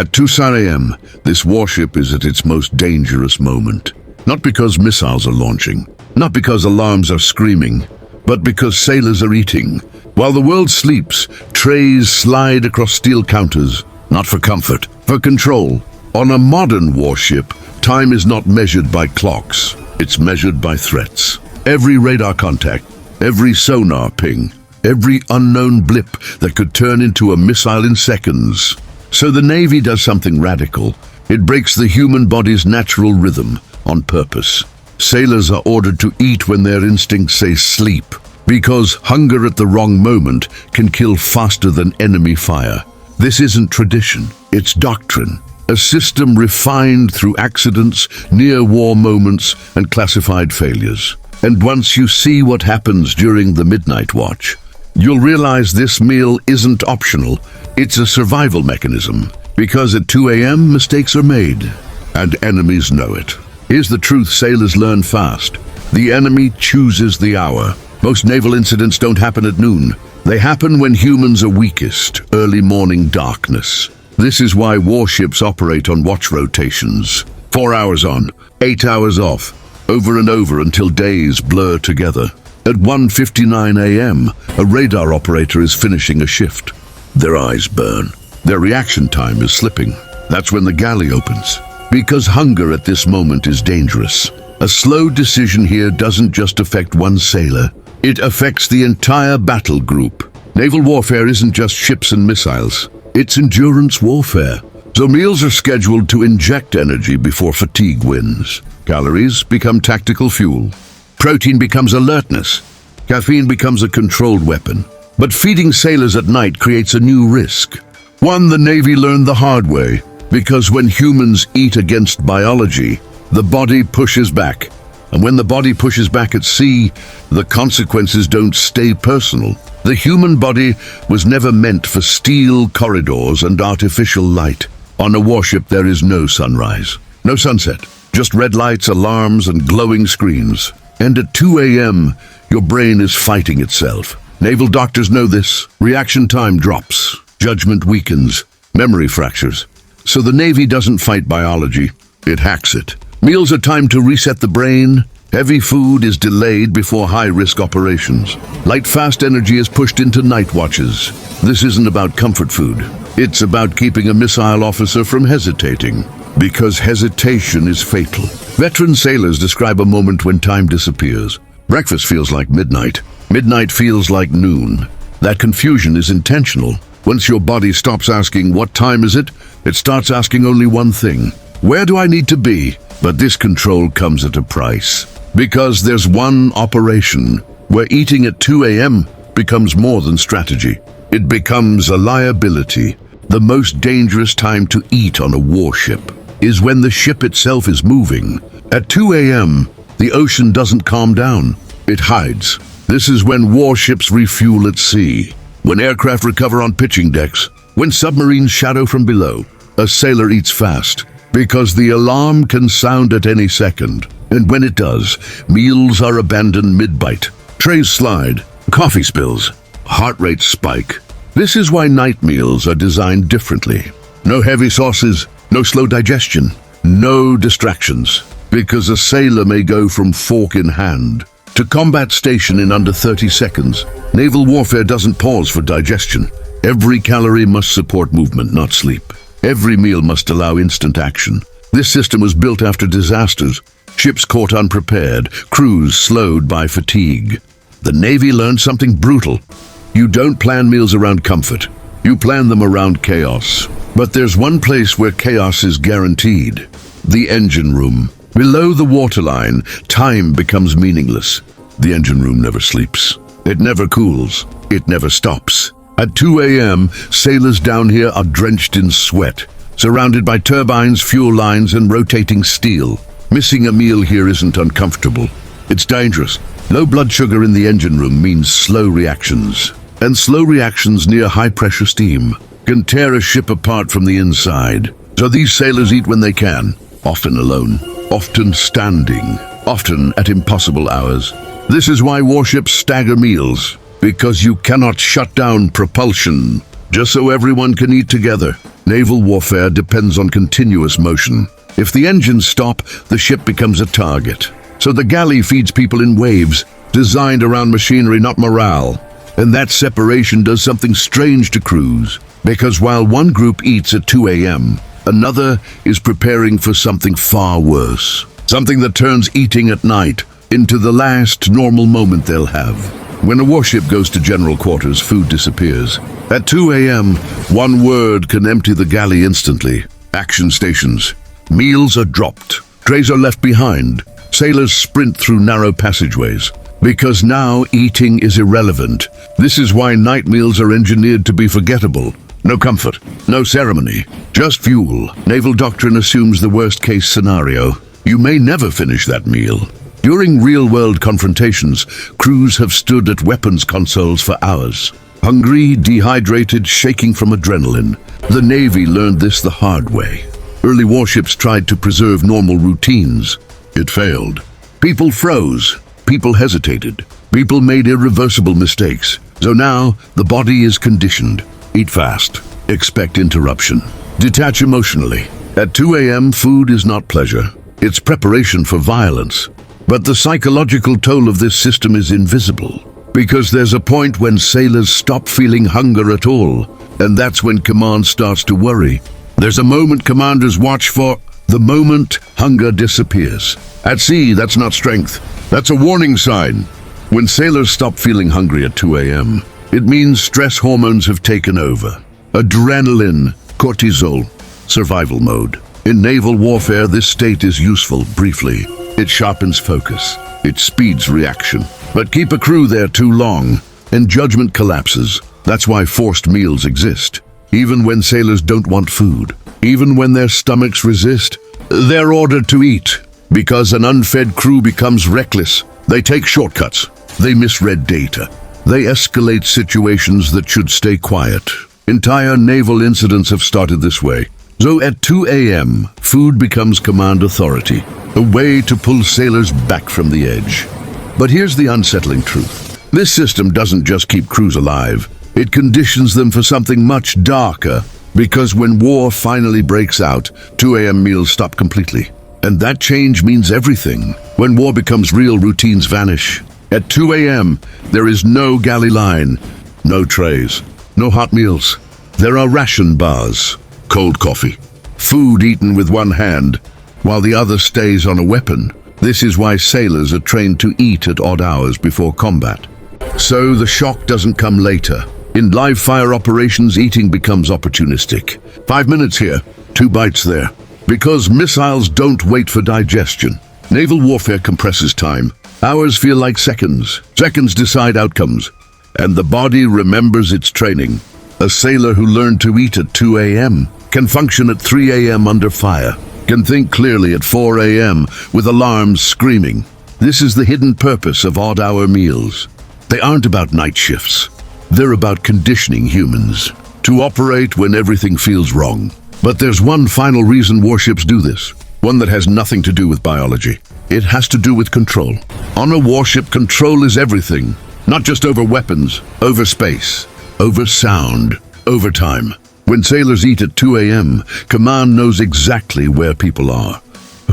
At 2 a.m., this warship is at its most dangerous moment. Not because missiles are launching, not because alarms are screaming, but because sailors are eating. While the world sleeps, trays slide across steel counters, not for comfort, for control. On a modern warship, time is not measured by clocks, it's measured by threats. Every radar contact, every sonar ping, every unknown blip that could turn into a missile in seconds. So the Navy does something radical. It breaks the human body's natural rhythm on purpose. Sailors are ordered to eat when their instincts say sleep, because hunger at the wrong moment can kill faster than enemy fire. This isn't tradition, it's doctrine. A system refined through accidents, near-war moments, and classified failures. And once you see what happens during the midnight watch, you'll realize this meal isn't optional. It's a survival mechanism. Because at 2 a.m. mistakes are made, and enemies know it. Here's the truth sailors learn fast. The enemy chooses the hour. Most naval incidents don't happen at noon. They happen when humans are weakest, early morning darkness. This is why warships operate on watch rotations. 4 hours on, 8 hours off, over and over until days blur together. At 1:59 a.m., a radar operator is finishing a shift. Their eyes burn. Their reaction time is slipping. That's when the galley opens. Because hunger at this moment is dangerous. A slow decision here doesn't just affect one sailor. It affects the entire battle group. Naval warfare isn't just ships and missiles. It's endurance warfare. So meals are scheduled to inject energy before fatigue wins. Calories become tactical fuel. Protein becomes alertness. Caffeine becomes a controlled weapon. But feeding sailors at night creates a new risk. One the Navy learned the hard way. Because when humans eat against biology, the body pushes back. And when the body pushes back at sea, the consequences don't stay personal. The human body was never meant for steel corridors and artificial light. On a warship, there is no sunrise, no sunset, just red lights, alarms, and glowing screens. And at 2 a.m., your brain is fighting itself. Naval doctors know this. Reaction time drops, judgment weakens, memory fractures. So the Navy doesn't fight biology, it hacks it. Meals are timed to reset the brain. Heavy food is delayed before high-risk operations. Light, fast energy is pushed into night watches. This isn't about comfort food. It's about keeping a missile officer from hesitating. Because hesitation is fatal. Veteran sailors describe a moment when time disappears. Breakfast feels like midnight. Midnight feels like noon. That confusion is intentional. Once your body stops asking, what time is it? It starts asking only one thing. Where do I need to be? But this control comes at a price. Because there's one operation where eating at 2 a.m. becomes more than strategy. It becomes a liability. The most dangerous time to eat on a warship is when the ship itself is moving. At 2 a.m., the ocean doesn't calm down. It hides. This is when warships refuel at sea, when aircraft recover on pitching decks, when submarines shadow from below. A sailor eats fast, because the alarm can sound at any second. And when it does, meals are abandoned mid-bite. Trays slide, coffee spills, heart rates spike. This is why night meals are designed differently. No heavy sauces, no slow digestion, no distractions. Because a sailor may go from fork in hand to combat station in under 30 seconds. Naval warfare doesn't pause for digestion. Every calorie must support movement, not sleep. Every meal must allow instant action. This system was built after disasters. Ships caught unprepared, crews slowed by fatigue. The Navy learned something brutal. You don't plan meals around comfort. You plan them around chaos. But there's one place where chaos is guaranteed. The engine room. Below the waterline, time becomes meaningless. The engine room never sleeps. It never cools. It never stops. At 2 a.m., sailors down here are drenched in sweat, surrounded by turbines, fuel lines, and rotating steel. Missing a meal here isn't uncomfortable. It's dangerous. Low blood sugar in the engine room means slow reactions. And slow reactions near high-pressure steam can tear a ship apart from the inside. So these sailors eat when they can, often alone, often standing, often at impossible hours. This is why warships stagger meals, because you cannot shut down propulsion just so everyone can eat together. Naval warfare depends on continuous motion. If the engines stop, the ship becomes a target. So the galley feeds people in waves, designed around machinery, not morale. And that separation does something strange to crews, because while one group eats at 2 a.m., another is preparing for something far worse. Something that turns eating at night into the last normal moment they'll have. When a warship goes to general quarters, food disappears. At 2 a.m., one word can empty the galley instantly. Action stations. Meals are dropped. Trays are left behind. Sailors sprint through narrow passageways. Because now eating is irrelevant. This is why night meals are engineered to be forgettable. No comfort, no ceremony, just fuel. Naval doctrine assumes the worst-case scenario. You may never finish that meal. During real-world confrontations, crews have stood at weapons consoles for hours. Hungry, dehydrated, shaking from adrenaline. The Navy learned this the hard way. Early warships tried to preserve normal routines. It failed. People froze. People hesitated. People made irreversible mistakes. So now, the body is conditioned. Eat fast. Expect interruption. Detach emotionally. At 2 a.m., food is not pleasure. It's preparation for violence. But the psychological toll of this system is invisible. Because there's a point when sailors stop feeling hunger at all. And that's when command starts to worry. There's a moment commanders watch for. The moment hunger disappears. At sea, that's not strength. That's a warning sign. When sailors stop feeling hungry at 2 a.m., it means stress hormones have taken over. Adrenaline, cortisol, survival mode. In naval warfare, this state is useful briefly. It sharpens focus. It speeds reaction. But keep a crew there too long, and judgment collapses. That's why forced meals exist. Even when sailors don't want food, even when their stomachs resist, they're ordered to eat. Because an unfed crew becomes reckless. They take shortcuts. They misread data. They escalate situations that should stay quiet. Entire naval incidents have started this way. So at 2 a.m., food becomes command authority, a way to pull sailors back from the edge. But here's the unsettling truth. This system doesn't just keep crews alive. It conditions them for something much darker. Because when war finally breaks out, 2 a.m. meals stop completely. And that change means everything. When war becomes real, routines vanish. At 2 a.m., there is no galley line, no trays, no hot meals. There are ration bars, cold coffee, food eaten with one hand, while the other stays on a weapon. This is why sailors are trained to eat at odd hours before combat. So the shock doesn't come later. In live fire operations, eating becomes opportunistic. 5 minutes here, 2 bites there. Because missiles don't wait for digestion. Naval warfare compresses time. Hours feel like seconds. Seconds decide outcomes. And the body remembers its training. A sailor who learned to eat at 2 a.m. can function at 3 a.m. under fire. Can think clearly at 4 a.m. with alarms screaming. This is the hidden purpose of odd-hour meals. They aren't about night shifts. They're about conditioning humans to operate when everything feels wrong. But there's one final reason warships do this. One that has nothing to do with biology. It has to do with control. On a warship, control is everything. Not just over weapons, over space, over sound, over time. When sailors eat at 2 a.m., command knows exactly where people are.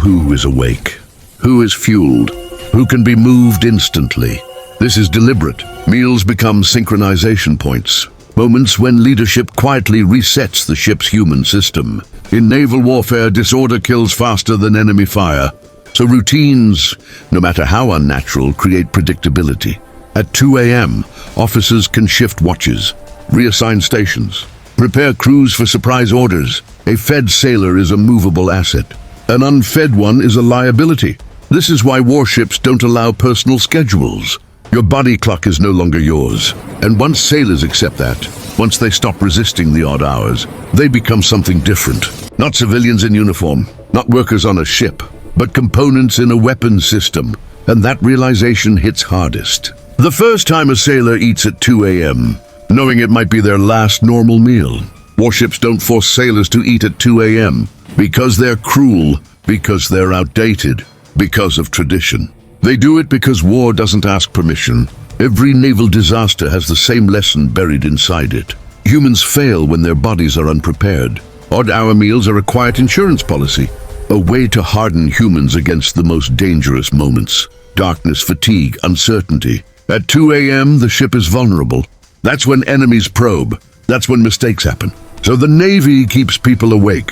Who is awake? Who is fueled? Who can be moved instantly? This is deliberate. Meals become synchronization points. Moments when leadership quietly resets the ship's human system. In naval warfare, disorder kills faster than enemy fire. So routines, no matter how unnatural, create predictability. At 2 a.m., officers can shift watches, reassign stations, prepare crews for surprise orders. A fed sailor is a movable asset. An unfed one is a liability. This is why warships don't allow personal schedules. Your body clock is no longer yours. And once sailors accept that, once they stop resisting the odd hours, they become something different. Not civilians in uniform, not workers on a ship, but components in a weapons system. And that realization hits hardest. The first time a sailor eats at 2 a.m., knowing it might be their last normal meal. Warships don't force sailors to eat at 2 a.m. because they're cruel, because they're outdated, because of tradition. They do it because war doesn't ask permission. Every naval disaster has the same lesson buried inside it. Humans fail when their bodies are unprepared. Odd-hour meals are a quiet insurance policy, a way to harden humans against the most dangerous moments. Darkness, fatigue, uncertainty. At 2 a.m., the ship is vulnerable. That's when enemies probe. That's when mistakes happen. So the Navy keeps people awake,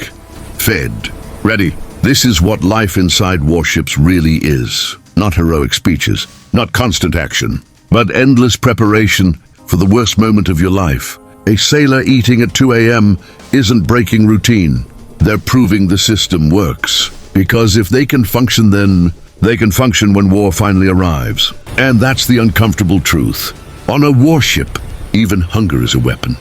fed, ready. This is what life inside warships really is. Not heroic speeches, not constant action, but endless preparation for the worst moment of your life. A sailor eating at 2 a.m. isn't breaking routine. They're proving the system works. Because if they can function then, they can function when war finally arrives. And that's the uncomfortable truth. On a warship, even hunger is a weapon.